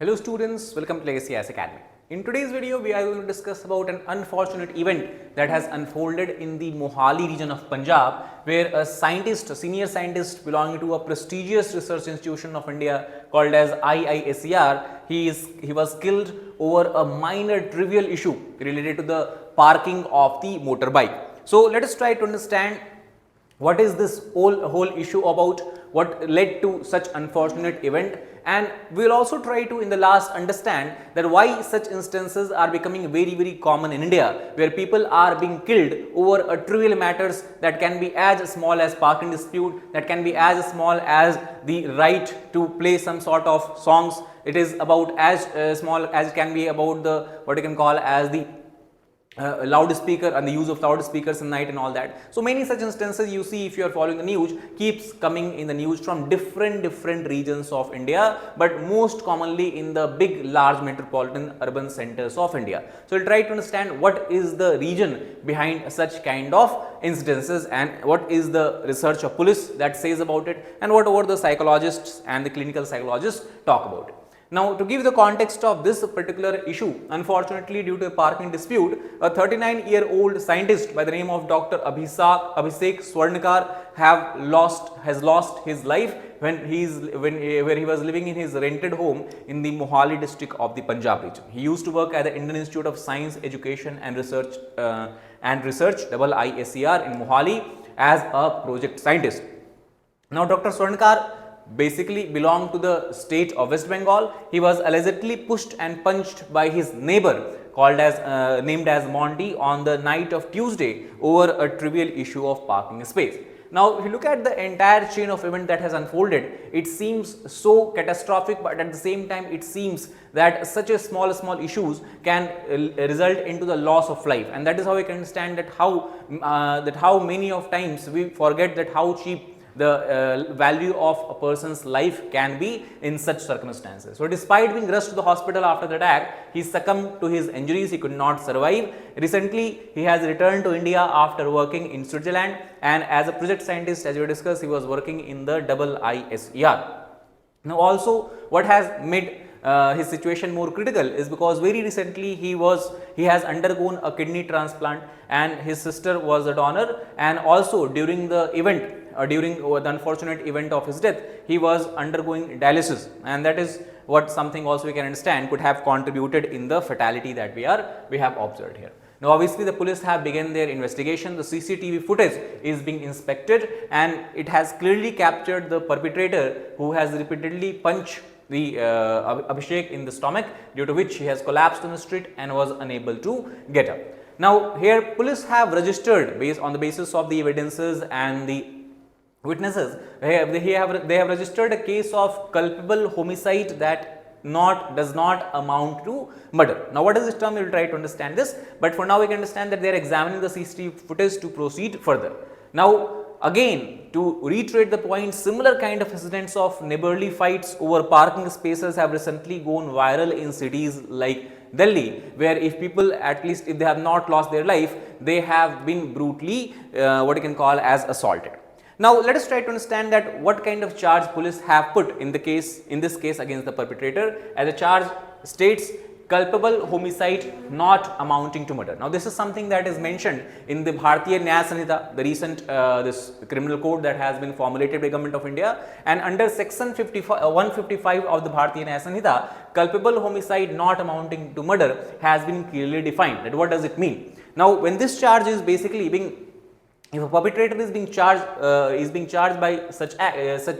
Hello students, welcome to Legacy IAS Academy. In today's video, we are going to discuss about an unfortunate event that has unfolded in the Mohali region of Punjab, where a scientist, a senior scientist belonging to a prestigious research institution of India called as IISER, he was killed over a minor trivial issue related to the parking of the motorbike. So let us try to understand what is this whole issue about, what led to such unfortunate event, and we will also try to in the last understand that why such instances are becoming very common in India, where people are being killed over a trivial matters that can be as small as parking dispute, that can be as small as the right to play some sort of songs. It is about as small as it can be about the what you can call as the loudspeaker and the use of loudspeakers in night and all that. So many such instances you see if you are following the news keeps coming in the news from different regions of India, but most commonly in the big large metropolitan urban centers of India. So we'll try to understand what is the reason behind such kind of incidences and what is the research of police that says about it and what the psychologists and the clinical psychologists talk about it. Now, to give the context of this particular issue, unfortunately due to a parking dispute, a 39-year-old scientist by the name of Dr. Abhishek Swarnakar has lost his life where he was living in his rented home in the Mohali district of the Punjab region. He used to work at the Indian Institute of Science, Education and Research IISER in Mohali as a project scientist. Now, Dr. Swarnakar basically belonged to the state of West Bengal. He was allegedly pushed and punched by his neighbor named as Monty on the night of Tuesday over a trivial issue of parking space. Now, if you look at the entire chain of event that has unfolded, it seems so catastrophic, but at the same time it seems that such a small issues can result into the loss of life, and that is how we can understand that how many of times we forget that how cheap the value of a person's life can be in such circumstances. So, despite being rushed to the hospital after the attack, he succumbed to his injuries, he could not survive. Recently, he has returned to India after working in Switzerland, and as a project scientist, as we discussed, he was working in the IISER. Now, also what has made his situation more critical is because very recently he has undergone a kidney transplant and his sister was a donor, and also during the event during the unfortunate event of his death, he was undergoing dialysis, and that is what something also we can understand could have contributed in the fatality that we have observed here. Now, obviously the police have begun their investigation. The CCTV footage is being inspected and it has clearly captured the perpetrator who has repeatedly punched the Abhishek in the stomach, due to which he has collapsed on the street and was unable to get up. Now, here police have registered based on the basis of the evidences and the witnesses, they have registered a case of culpable homicide that does not amount to murder. Now, what is this term? We will try to understand this, but for now we can understand that they are examining the CCTV footage to proceed further. Now, again, to reiterate the point, similar kind of incidents of neighborly fights over parking spaces have recently gone viral in cities like Delhi, where if people, at least if they have not lost their life, they have been brutally what you can call as assaulted. Now, let us try to understand that what kind of charge police have put in this case against the perpetrator, as the charge states culpable homicide not amounting to murder. Now, this is something that is mentioned in the Bharatiya Nyaya Sanhita, the recent this criminal code that has been formulated by the Government of India, and under section 155 of the Bharatiya Nyaya Sanhita, culpable homicide not amounting to murder has been clearly defined. That what does it mean? Now, when this charge is basically if a perpetrator is being charged by such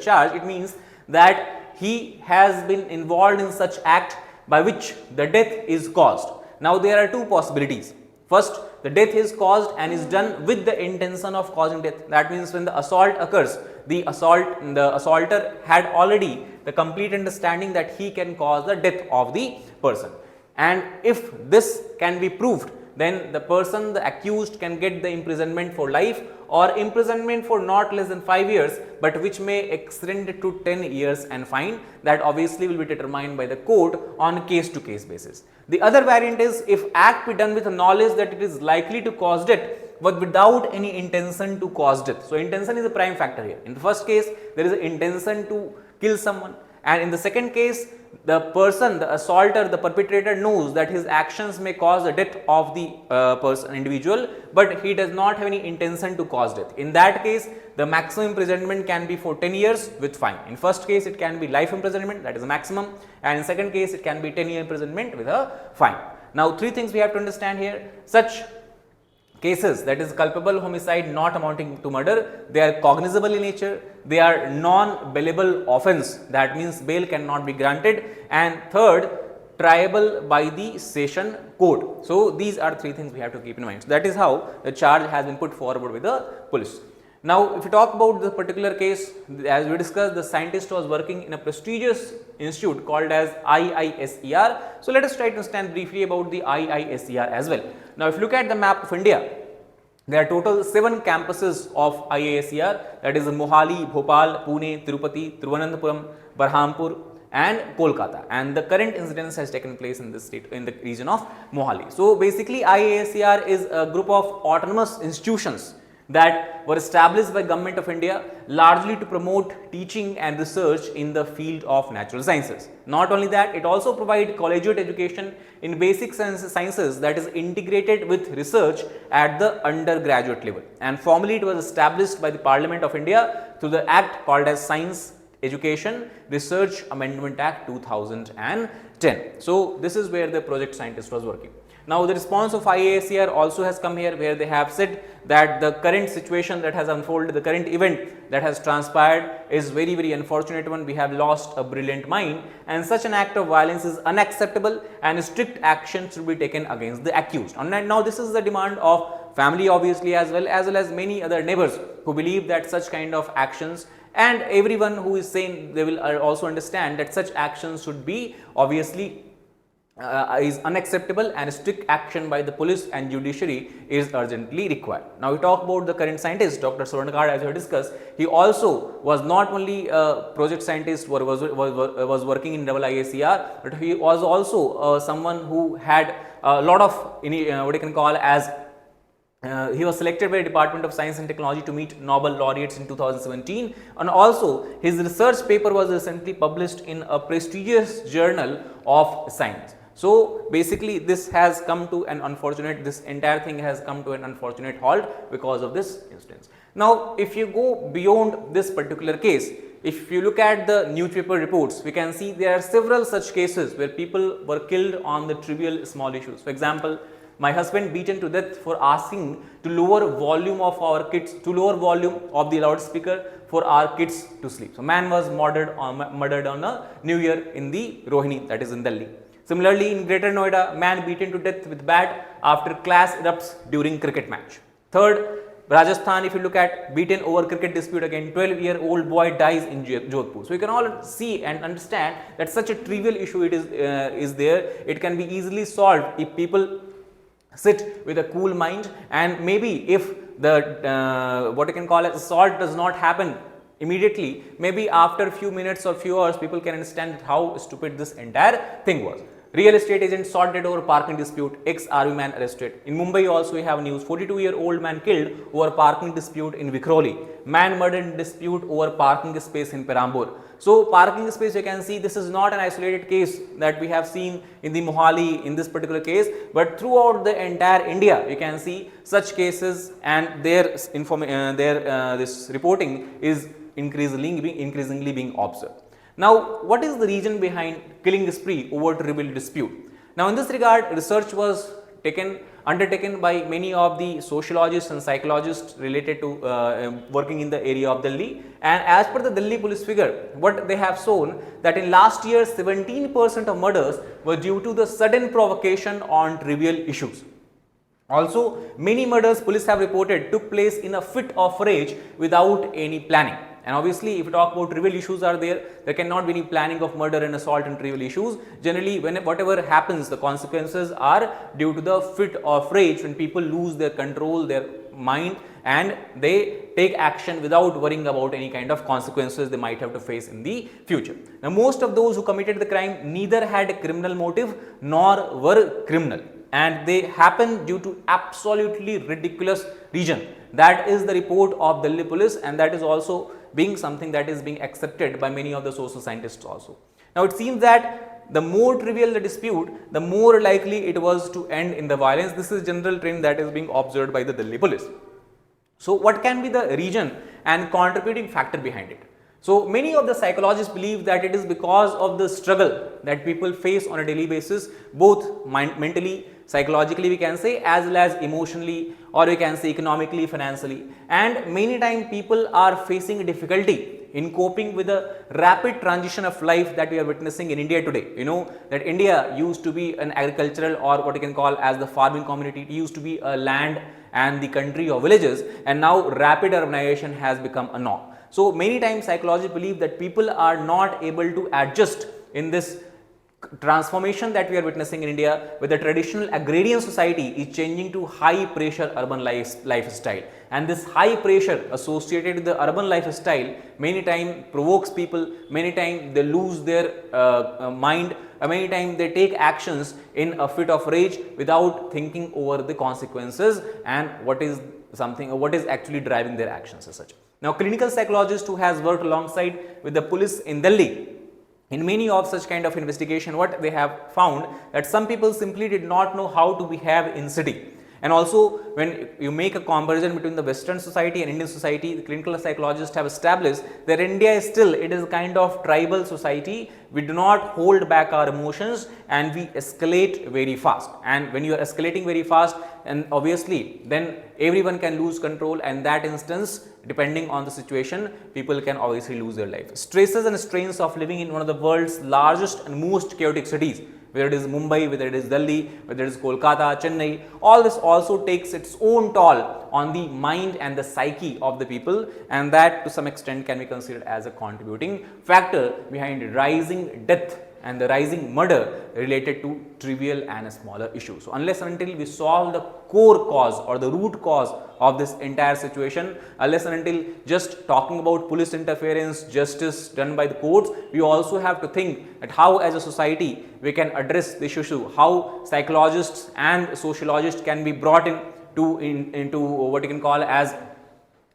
charge, it means that he has been involved in such act by which the death is caused. Now, there are two possibilities. First, the death is caused and is done with the intention of causing death. That means when the assault occurs, the assaulter had already the complete understanding that he can cause the death of the person, and if this can be proved, then the accused can get the imprisonment for life or imprisonment for not less than 5 years, but which may extend to 10 years and fine. That obviously will be determined by the court on case to case basis. The other variant is if act be done with a knowledge that it is likely to cause death, but without any intention to cause death. So, intention is a prime factor here. In the first case, there is an intention to kill someone, And in the second case, the person, the assaulter, the perpetrator knows that his actions may cause the death of the individual, but he does not have any intention to cause death. In that case, the maximum imprisonment can be for 10 years with fine. In first case, it can be life imprisonment, that is the maximum, and in second case, it can be 10-year imprisonment with a fine. Now, three things we have to understand here. Such cases, that is culpable homicide not amounting to murder, they are cognizable in nature, they are non-bailable offence, that means bail cannot be granted, and third, triable by the session court. So, these are three things we have to keep in mind. So, that is how the charge has been put forward with the police. Now, if you talk about the particular case, as we discussed, the scientist was working in a prestigious institute called as IISER. So, let us try to understand briefly about the IISER as well. Now, if you look at the map of India, there are total 7 campuses of IISER, that is Mohali, Bhopal, Pune, Tirupati, Thiruvananthapuram, Berhampur and Kolkata, and the current incidence has taken place in this state, in the region of Mohali. So, basically IISER is a group of autonomous institutions that were established by Government of India largely to promote teaching and research in the field of natural sciences. Not only that, it also provides collegiate education in basic sciences that is integrated with research at the undergraduate level, and formally it was established by the Parliament of India through the act called as Science Education Research Amendment Act 2010. So, this is where the project scientist was working. Now, the response of IISER also has come here, where they have said that the current situation that has unfolded, the current event that has transpired is very, very unfortunate one. We have lost a brilliant mind, and such an act of violence is unacceptable and strict action should be taken against the accused. And now, this is the demand of family obviously as well as many other neighbors who believe that such kind of actions, and everyone who is saying, they will also understand that such actions should be obviously is unacceptable, and strict action by the police and judiciary is urgently required. Now, we talk about the current scientist, Dr. Jayanagara, as we have discussed. He also was not only a project scientist or was working in IISER, but he was also someone who had a lot of what you can call as he was selected by the Department of Science and Technology to meet Nobel laureates in 2017, and also his research paper was recently published in a prestigious journal of science. So, basically this has come to an unfortunate, this entire thing has come to an unfortunate halt because of this instance. Now, if you go beyond this particular case, if you look at the newspaper reports, we can see there are several such cases where people were killed on the trivial small issues. For example, my husband beaten to death for asking to lower volume of our kids, to lower volume of the loudspeaker for our kids to sleep. So, man was murdered on a New Year in the Rohini, that is in Delhi. Similarly, in Greater Noida, man beaten to death with bat after class erupts during cricket match. Third, Rajasthan, if you look at, beaten over cricket dispute again, 12-year-old boy dies in Jodhpur. So, you can all see and understand that such a trivial issue it is there. It can be easily solved if people sit with a cool mind, and maybe if the what you can call as assault does not happen immediately, maybe after a few minutes or few hours, people can understand how stupid this entire thing was. Real estate agent sought dead over parking dispute, ex-army man arrested. In Mumbai also we have news, 42-year-old man killed over parking dispute in Vikhroli. Man murdered in dispute over parking space in Perambur. So, parking space, you can see this is not an isolated case that we have seen in the Mohali in this particular case, but throughout the entire India you can see such cases, and their this reporting is increasingly being observed. Now, what is the reason behind killing spree over trivial dispute? Now, in this regard, research was undertaken by many of the sociologists and psychologists related to working in the area of Delhi, and as per the Delhi police figure, what they have shown that in last year 17% of murders were due to the sudden provocation on trivial issues. Also, many murders police have reported took place in a fit of rage without any planning. And obviously, if you talk about trivial issues are there cannot be any planning of murder and assault and trivial issues. Generally, whatever happens, the consequences are due to the fit of rage, when people lose their control, their mind, and they take action without worrying about any kind of consequences they might have to face in the future. Now, most of those who committed the crime neither had a criminal motive nor were criminal. and they happen due to absolutely ridiculous reason. That is the report of Delhi police, and that is also being something that is being accepted by many of the social scientists also. Now, it seems that the more trivial the dispute, the more likely it was to end in the violence. This is general trend that is being observed by the Delhi police. So, what can be the reason and contributing factor behind it? So, many of the psychologists believe that it is because of the struggle that people face on a daily basis, both mentally, psychologically we can say, as well as emotionally, or we can say economically, financially, and many times people are facing difficulty in coping with the rapid transition of life that we are witnessing in India today. You know that India used to be an agricultural, or what you can call as the farming community. It used to be a land and the country of villages, and now rapid urbanization has become a norm. So, many times psychologists believe that people are not able to adjust in this transformation that we are witnessing in India, where the traditional agrarian society is changing to high pressure urban lifestyle, and this high pressure associated with the urban lifestyle many times provokes people, many times they lose their mind, many times they take actions in a fit of rage without thinking over the consequences and what is actually driving their actions as such. Now, clinical psychologist who has worked alongside with the police in Delhi, in many of such kind of investigation, what they have found that some people simply did not know how to behave in city. And also, when you make a comparison between the Western society and Indian society, the clinical psychologists have established that India is still, it is a kind of tribal society. We do not hold back our emotions and we escalate very fast. And when you are escalating very fast, and obviously then everyone can lose control, and that instance, depending on the situation, people can obviously lose their life. Stresses and strains of living in one of the world's largest and most chaotic cities, whether it is Mumbai, whether it is Delhi, whether it is Kolkata, Chennai, all this also takes its own toll on the mind and the psyche of the people, and that to some extent can be considered as a contributing factor behind rising death and the rising murder related to trivial and smaller issues. So, unless and until we solve the core cause or the root cause of this entire situation, unless and until just talking about police interference, justice done by the courts, we also have to think that how as a society we can address this issue, how psychologists and sociologists can be brought in into what you can call as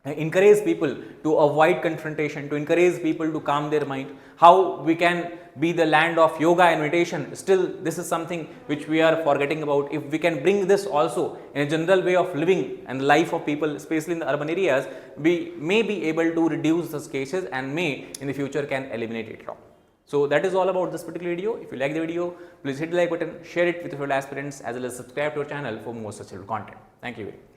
encourage people to avoid confrontation, to encourage people to calm their mind, how we can be the land of yoga and meditation. Still, this is something which we are forgetting about. If we can bring this also in a general way of living and life of people, especially in the urban areas, we may be able to reduce such cases and may in the future can eliminate it all. So, that is all about this particular video. If you like the video, please hit the like button, share it with your fellow aspirants, as well as subscribe to our channel for more such content. Thank you very much.